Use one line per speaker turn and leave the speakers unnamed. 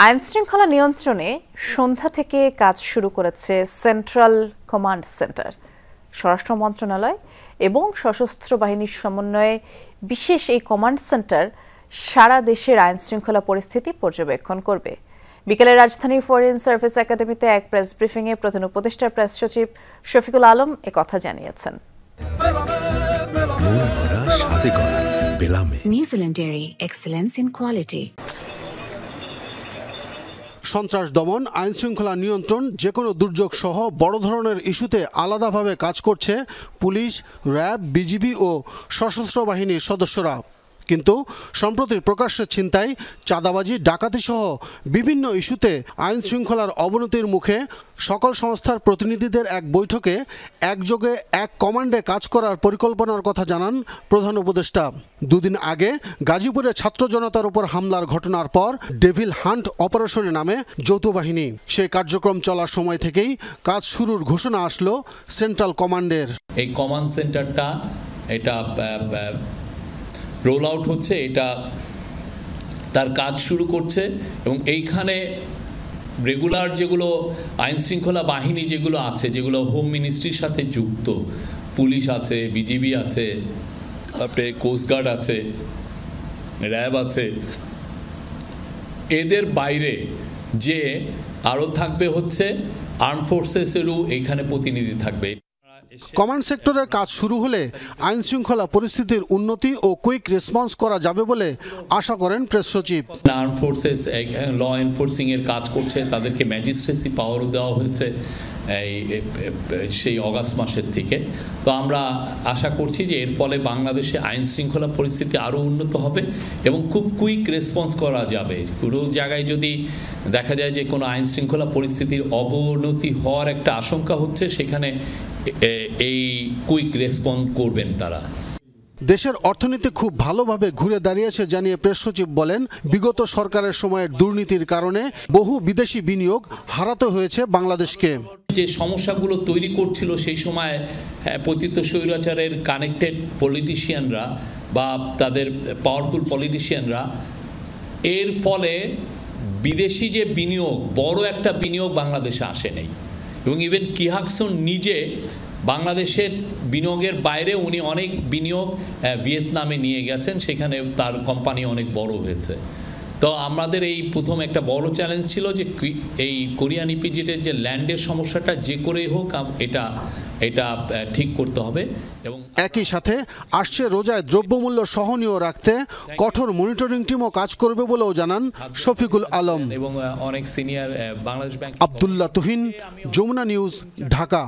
আইনশৃঙ্খলা নিয়ন্ত্রণে সন্ধ্যা থেকে কাজ শুরু করেছে সেন্ট্রাল কমান্ড সেন্টার। স্বরাষ্ট্র মন্ত্রণালয় এবং সশস্ত্র বাহিনীর সমন্বয়ে বিশেষ এই কমান্ড সেন্টার সারা দেশের আইনশৃঙ্খলা পরিস্থিতি পর্যবেক্ষণ করবে। বিকেলে রাজধানীর ফরেন সার্ভিস একাডেমিতে এক প্রেস ব্রিফিংয়ে প্রধান উপদেষ্টা প্রেস সচিব শফিকুল আলম একথা জানিয়েছেন।
New Zealand dairy, excellence in quality.
সন্ত্রাস দমন, আইনশৃঙ্খলা নিয়ন্ত্রণ, যে কোনো দুর্যোগ সহ বড় ধরনের ইস্যুতে আলাদাভাবে কাজ করছে পুলিশ, র্যাব, বিজিবি ও সশস্ত্র বাহিনীর সদস্যরা। কিন্তু সম্প্রতি প্রকাশ্যে ছিনতাই, চাঁদাবাজি, ডাকাতি সহ বিভিন্ন ইস্যুতে আইন শৃঙ্খলার অবনতির মুখে সকল সংস্থার প্রতিনিধিদের এক বৈঠকে একযোগে এক কমান্ডে কাজ করার পরিকল্পনার কথা জানান প্রধান উপদেষ্টা। দুদিন আগে গাজীপুরে ছাত্র জনতার উপর হামলার ঘটনার পর ডেভিল হান্ট অপারেশনে নামে যৌথ বাহিনী। সেই কার্যক্রম চলার সময় থেকেই কাজ শুরুর ঘোষণা আসলো সেন্ট্রাল কমান্ডের।
এই কমান্ড সেন্টারটা এটা রোল আউট হচ্ছে, এটা তার কাজ শুরু করছে এবং এইখানে রেগুলার যেগুলো আইনশৃঙ্খলা বাহিনী যেগুলো আছে, যেগুলো হোম মিনিস্ট্রির সাথে যুক্ত, পুলিশ আছে, বিজিবি আছে, তারপরে কোস্টগার্ড আছে, র্যাব আছে, এদের বাইরে যে আরও থাকবে হচ্ছে আর্ম ফোর্সেসেরও এখানে প্রতিনিধি থাকবে।
কমান্ড সেক্টরের কাজ শুরু হলে আইন শৃঙ্খলা পরিস্থিতির উন্নতি ও কুইক রেসপন্স করা যাবে বলে আশা করেন প্রেস সচিব।
আর্ম ফোর্সেস ল এনফোর্সিং এর কাজ করছে, তাদেরকে ম্যাজিস্ট্রেসি পাওয়ারও দেওয়া হয়েছে সেই অগাস্ট মাসের থেকে। তো আমরা আশা করছি যে এর ফলে বাংলাদেশে আইন শৃঙ্খলা পরিস্থিতি আরও উন্নত হবে এবং খুব কুইক রেসপন্স করা যাবে। পুরো জায়গায় যদি দেখা যায় যে কোনো আইন শৃঙ্খলা পরিস্থিতির অবনতি হওয়ার একটা আশঙ্কা হচ্ছে, সেখানে এই কুইক রেসপন্স করবেন তারা।
দেশের অর্থনীতি খুব ভালোভাবে ঘুরে দাঁড়িয়েছে জানিয়ে প্রেস সচিব বলেন, বিগত সরকারের সময়ের দুর্নীতির কারণে বহু বিদেশি বিনিয়োগ হারাতে হয়েছে বাংলাদেশকে।
যে সমস্যাগুলো তৈরি করছিল সেই সময় পতিত স্বৈরাচারের কানেক্টেড পলিটিশিয়ানরা বা তাদের পাওয়ারফুল পলিটিশিয়ানরা, এর ফলে বিদেশি যে বিনিয়োগ, বড় একটা বিনিয়োগ বাংলাদেশে আসে নাই। এবং ইভেন কিহাকসন নিজে বাংলাদেশের বিনিয়োগের বাইরে উনি অনেক বিনিয়োগ ভিয়েতনামে নিয়ে গেছেন, সেখানে তার কোম্পানি অনেক বড় হয়েছে। তো আমাদের এই প্রথম একটা বড় চ্যালেঞ্জ ছিল যে এই কোরিয়ান ইপিজেডের যে ল্যান্ডের সমস্যাটা যে করেই হোক এটা ঠিক করতে হবে। এবং
একই সাথে আসছে রোজায় দ্রব্যমূল্য সহনীয় রাখতে কঠোর মনিটরিং টিমও কাজ করবে বলেও জানান শফিকুল আলম।
এবং অনেক senior Bangladesh bank.
Abdullah Tuhin, Jamuna news, Dhaka.